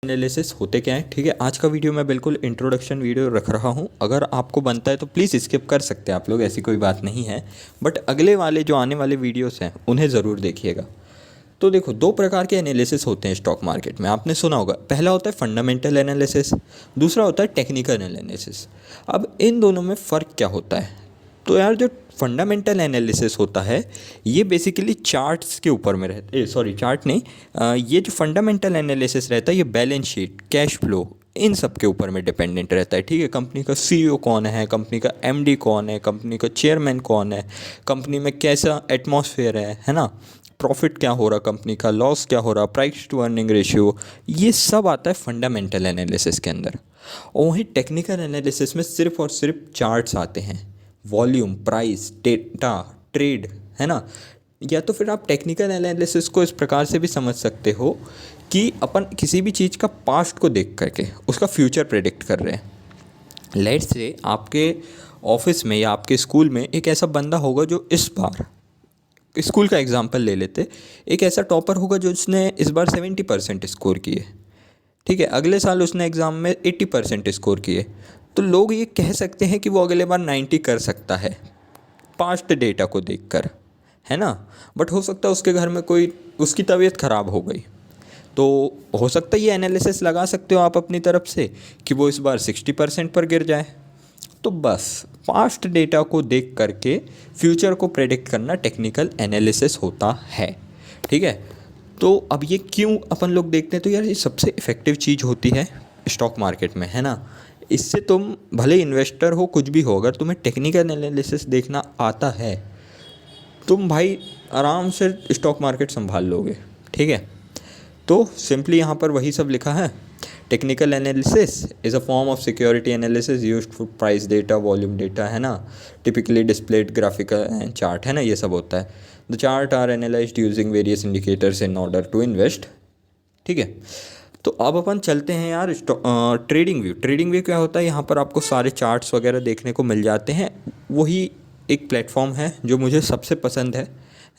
Analysis होते क्या है, ठीक है। आज का वीडियो मैं बिल्कुल इंट्रोडक्शन वीडियो रख रहा हूँ। अगर आपको बनता है तो प्लीज़ स्किप कर सकते हैं आप लोग, ऐसी कोई बात नहीं है। बट अगले वाले जो आने वाले वीडियोस हैं उन्हें ज़रूर देखिएगा। तो देखो, दो प्रकार के एनालिसिस होते हैं स्टॉक मार्केट में, आपने सुना होगा। पहला होता है फंडामेंटल एनालिसिस, दूसरा होता है टेक्निकल एनालिसिस। अब इन दोनों में फ़र्क क्या होता है? तो यार, जो फंडामेंटल एनालिसिस होता है ये बेसिकली चार्ट्स के ऊपर में रहता है। सॉरी, चार्ट नहीं, ये जो फंडामेंटल एनालिसिस रहता है ये बैलेंस शीट, कैश फ्लो, इन सब के ऊपर में डिपेंडेंट रहता है, ठीक है। कंपनी का सीईओ कौन है, कंपनी का एमडी कौन है, कंपनी का चेयरमैन कौन है, कंपनी में कैसा एटमॉस्फेयर है ना, प्रॉफिट क्या हो रहा, कंपनी का लॉस क्या हो रहा, प्राइस टू अर्निंग रेशियो, ये सब आता है फंडामेंटल एनालिसिस के अंदर। और वहीं टेक्निकल एनालिसिस में सिर्फ और सिर्फ चार्ट्स आते हैं, वॉल्यूम, प्राइस, डेटा, ट्रेड, है ना। या तो फिर आप टेक्निकल एनालिसिस को इस प्रकार से भी समझ सकते हो कि अपन किसी भी चीज़ का पास्ट को देख करके उसका फ्यूचर प्रेडिक्ट कर रहे हैं। लेट्स से आपके ऑफिस में या आपके स्कूल में एक ऐसा बंदा होगा जो इस बार, स्कूल का एग्जाम्पल ले लेते, एक ऐसा टॉपर होगा जो उसने इस बार 70% स्कोर किए, ठीक है। अगले साल उसने एग्ज़ाम में 80% स्कोर किए, तो लोग ये कह सकते हैं कि वो अगले बार 90 कर सकता है पास्ट डेटा को देखकर, है ना। बट हो सकता है उसके घर में कोई, उसकी तबीयत ख़राब हो गई, तो हो सकता है ये एनालिसिस लगा सकते हो आप अपनी तरफ से कि वो इस बार 60% पर गिर जाए। तो बस पास्ट डेटा को देख करके फ्यूचर को प्रेडिक्ट करना टेक्निकल एनालिसिस होता है, ठीक है। तो अब ये क्यों अपन लोग देखते हैं, तो यार ये सबसे इफ़ेक्टिव चीज़ होती है स्टॉक मार्केट में, है ना। इससे तुम भले इन्वेस्टर हो, कुछ भी हो, अगर तुम्हें टेक्निकल एनालिसिस देखना आता है तुम भाई आराम से स्टॉक मार्केट संभाल लोगे, ठीक है। तो सिंपली यहाँ पर वही सब लिखा है। Technical analysis is a form of security analysis used for price data, volume data, है ना, typically displayed graphical and chart, है ना, ये सब होता है। The chart are analysed using various indicators in order to invest, ठीक है। तो अब अपन चलते हैं यार ट्रेडिंग व्यू। ट्रेडिंग व्यू क्या होता है, यहाँ पर आपको सारे चार्ट्स वगैरह देखने को मिल जाते हैं। वही एक प्लेटफॉर्म है जो मुझे सबसे पसंद है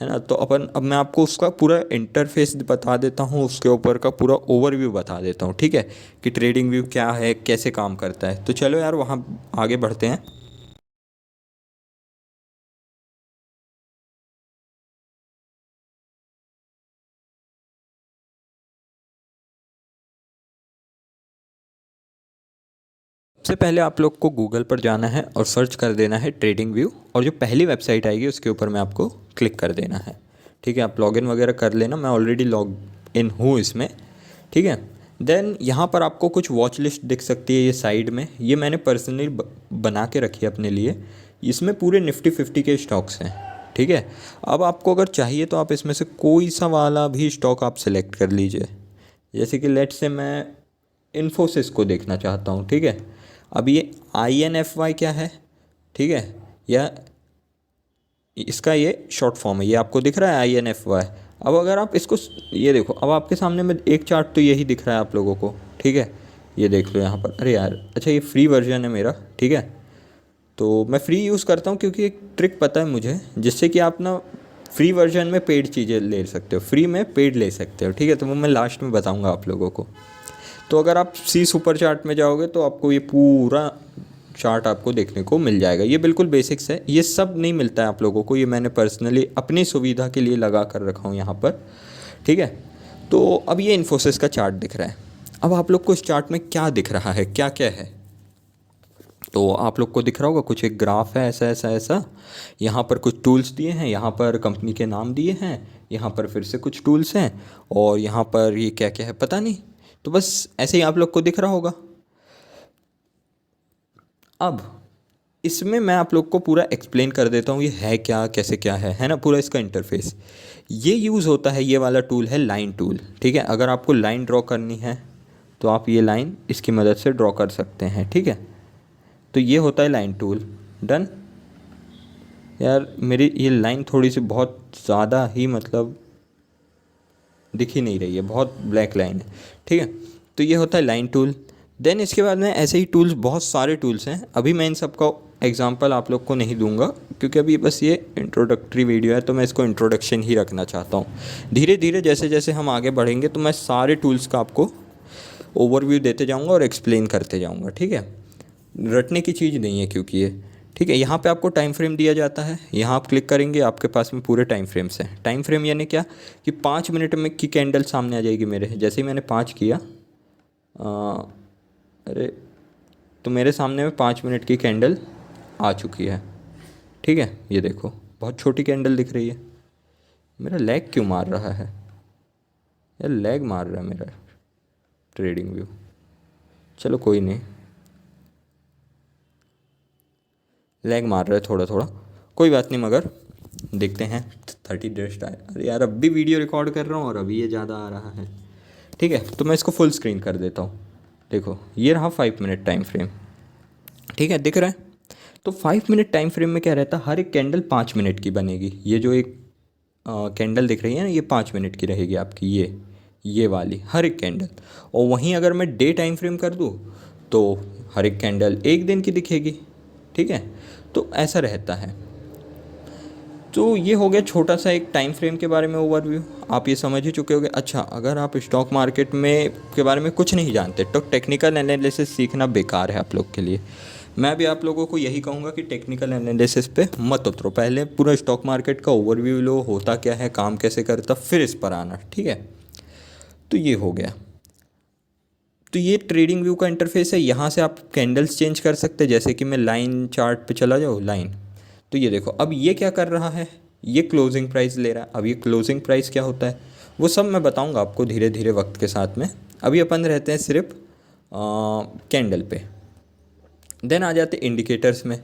ना। तो अब मैं आपको उसका पूरा इंटरफेस बता देता हूँ, उसके ऊपर का पूरा ओवरव्यू बता देता हूँ, ठीक है, कि ट्रेडिंग व्यू क्या है, कैसे काम करता है। तो चलो यार वहाँ आगे बढ़ते हैं। सबसे पहले आप लोग को गूगल पर जाना है और सर्च कर देना है ट्रेडिंग व्यू, और जो पहली वेबसाइट आएगी उसके ऊपर में आपको क्लिक कर देना है, ठीक है। आप लॉगिन वगैरह कर लेना, मैं ऑलरेडी लॉग इन हूँ इसमें, ठीक है। देन यहाँ पर आपको कुछ वॉच लिस्ट दिख सकती है, ये साइड में, ये मैंने पर्सनली बना के रखी है अपने लिए। इसमें पूरे निफ्टी 50 के स्टॉक्स हैं, ठीक है। अब आपको अगर चाहिए तो आप इसमें से कोई सा वाला भी स्टॉक आप सेलेक्ट कर लीजिए। जैसे कि लेट्स से मैं इन्फोसिस को देखना चाहता हूँ, ठीक है। अब ये INFY क्या है, ठीक है, या इसका ये शॉर्ट फॉर्म है, ये आपको दिख रहा है INFY। अब अगर आप इसको, ये देखो, अब आपके सामने में एक चार्ट तो यही दिख रहा है आप लोगों को, ठीक है। ये देख लो यहाँ पर, अरे यार, अच्छा ये फ्री वर्जन है मेरा, ठीक है। तो मैं फ्री यूज़ करता हूँ क्योंकि एक ट्रिक पता है मुझे, जिससे कि आप ना फ्री वर्जन में पेड चीज़ें ले सकते हो, फ्री में पेड ले सकते हो, ठीक है। तो वो मैं लास्ट में बताऊँगा आप लोगों को। तो अगर आप सी सुपर चार्ट में जाओगे तो आपको ये पूरा चार्ट आपको देखने को मिल जाएगा। ये बिल्कुल बेसिक्स है, ये सब नहीं मिलता है आप लोगों को, ये मैंने पर्सनली अपनी सुविधा के लिए लगा कर रखा हूँ यहाँ पर, ठीक है। तो अब ये इन्फोसिस का चार्ट दिख रहा है। अब आप लोग को इस चार्ट में क्या दिख रहा है, क्या क्या है, तो आप लोग को दिख रहा होगा कुछ एक ग्राफ है, ऐसा ऐसा ऐसा। यहाँ पर कुछ टूल्स दिए हैं, यहाँ पर कंपनी के नाम दिए हैं, यहाँ पर फिर से कुछ टूल्स हैं, और यहाँ पर ये क्या क्या है पता नहीं। तो बस ऐसे ही आप लोग को दिख रहा होगा। अब इसमें मैं आप लोग को पूरा एक्सप्लेन कर देता हूँ ये है क्या, कैसे क्या है ना, पूरा इसका इंटरफेस। ये यूज़ होता है, ये वाला टूल है लाइन टूल, ठीक है। अगर आपको लाइन ड्रॉ करनी है तो आप ये लाइन इसकी मदद से ड्रॉ कर सकते हैं, ठीक है। तो ये होता है लाइन टूल, डन। यार मेरी ये लाइन थोड़ी सी बहुत ज़्यादा ही मतलब दिख ही नहीं रही है, बहुत ब्लैक लाइन है, ठीक है। तो ये होता है लाइन टूल। देन इसके बाद में ऐसे ही टूल्स, बहुत सारे टूल्स हैं। अभी मैं इन सब का एग्जांपल आप लोग को नहीं दूंगा क्योंकि अभी बस ये इंट्रोडक्टरी वीडियो है, तो मैं इसको इंट्रोडक्शन ही रखना चाहता हूँ। धीरे धीरे जैसे जैसे हम आगे बढ़ेंगे तो मैं सारे टूल्स का आपको ओवरव्यू देते जाऊँगा और एक्सप्लेन करते जाऊँगा, ठीक है। रटने की चीज़ नहीं है क्योंकि ये, ठीक है। यहाँ पे आपको टाइम फ्रेम दिया जाता है, यहाँ आप क्लिक करेंगे आपके पास में पूरे टाइम फ्रेम्स हैं। टाइम फ्रेम यानी क्या कि 5 मिनट में की कैंडल सामने आ जाएगी मेरे, जैसे ही मैंने 5 किया अरे तो मेरे सामने में 5 मिनट की कैंडल आ चुकी है, ठीक है। ये देखो बहुत छोटी कैंडल दिख रही है। मेरा लैग क्यों मार रहा है यार, लैग मार रहा है मेरा ट्रेडिंग व्यू। चलो कोई नहीं, लैग मार रहा है थोड़ा थोड़ा, कोई बात नहीं, मगर देखते हैं 30 डेज टाइम। अरे यार अब भी वीडियो रिकॉर्ड कर रहा हूँ और अभी ये ज़्यादा आ रहा है, ठीक है। तो मैं इसको फुल स्क्रीन कर देता हूँ। देखो ये रहा 5 मिनट टाइम फ्रेम, ठीक है, दिख रहा है। तो 5 मिनट टाइम फ्रेम में क्या रहता है, हर एक कैंडल 5 मिनट की बनेगी। ये जो एक कैंडल दिख रही है ना, ये 5 मिनट की रहेगी आपकी, ये वाली हर एक कैंडल। और वहीं अगर मैं डे टाइम फ्रेम कर दूँ तो हर एक कैंडल 1 दिन की दिखेगी, ठीक है। तो ऐसा रहता है। तो ये हो गया छोटा सा एक टाइम फ्रेम के बारे में ओवरव्यू, आप ये समझ ही चुके होंगे। अच्छा, अगर आप स्टॉक मार्केट में के बारे में कुछ नहीं जानते तो टेक्निकल एनालिसिस सीखना बेकार है आप लोग के लिए। मैं भी आप लोगों को यही कहूँगा कि टेक्निकल एनालिसिस पे मत उतरो, पहले पूरा स्टॉक मार्केट का ओवरव्यू लो, होता क्या है, काम कैसे करता, फिर इस पर आना, ठीक है। तो ये हो गया। तो ये ट्रेडिंग व्यू का इंटरफेस है। यहाँ से आप कैंडल्स चेंज कर सकते हैं, जैसे कि मैं लाइन चार्ट पे चला जाऊँ, लाइन। तो ये देखो अब ये क्या कर रहा है, ये क्लोजिंग प्राइस ले रहा है। अब ये क्लोजिंग प्राइस क्या होता है वो सब मैं बताऊंगा आपको धीरे धीरे वक्त के साथ में। अभी अपन रहते हैं सिर्फ कैंडल पे। देन आ जाते इंडिकेटर्स में।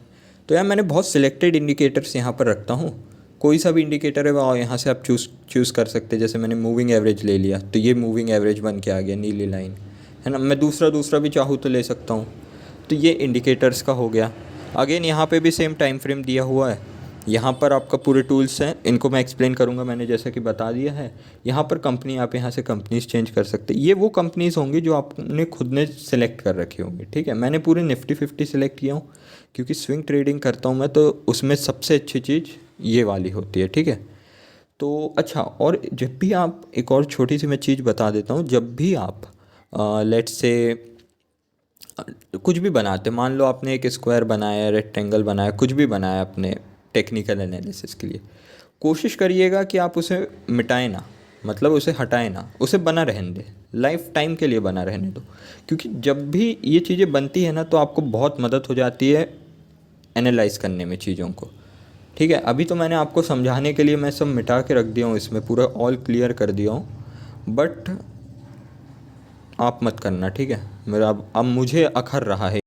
तो यार मैंने बहुत सिलेक्टेड इंडिकेटर्स यहाँ पर रखता हूँ, कोई सा भी इंडिकेटर है वो यहाँ से आप चूज़ कर सकते हैं। जैसे मैंने मूविंग एवरेज ले लिया तो ये मूविंग एवरेज बन के आ गया, नीली लाइन है ना। मैं दूसरा भी चाहूँ तो ले सकता हूँ। तो ये इंडिकेटर्स का हो गया। अगेन यहाँ पे भी सेम टाइम फ्रेम दिया हुआ है। यहाँ पर आपका पूरे टूल्स हैं, इनको मैं एक्सप्लेन करूँगा, मैंने जैसा कि बता दिया है। यहाँ पर कंपनी, आप यहाँ से कंपनीज चेंज कर सकते हैं। ये वो कंपनीज होंगी जो आपने खुद ने सेलेक्ट कर रखी होंगी, ठीक है। मैंने पूरे निफ्टी 50 सेलेक्ट किया हूँ क्योंकि स्विंग ट्रेडिंग करता हूँ मैं, तो उसमें सबसे अच्छी चीज़ ये वाली होती है, ठीक है। तो अच्छा, और जब भी आप, एक और छोटी सी मैं चीज़ बता देता हूँ, जब भी आप लेट्स से कुछ भी बनाते, मान लो आपने एक स्क्वायर बनाया, रेक्टेंगल बनाया, कुछ भी बनाया अपने टेक्निकल एनालिसिस के लिए, कोशिश करिएगा कि आप उसे मिटाएं ना, मतलब उसे हटाएं ना, उसे बना रहने दें, लाइफ टाइम के लिए बना रहने दो। क्योंकि जब भी ये चीज़ें बनती है ना तो आपको बहुत मदद हो जाती है एनालाइज करने में चीज़ों को, ठीक है। अभी तो मैंने आपको समझाने के लिए मैं सब मिटा के रख दिया हूँ, इसमें पूरा ऑल क्लियर कर दिया हूँ, बट आप मत करना, ठीक है। मेरा अब मुझे अखर रहा है।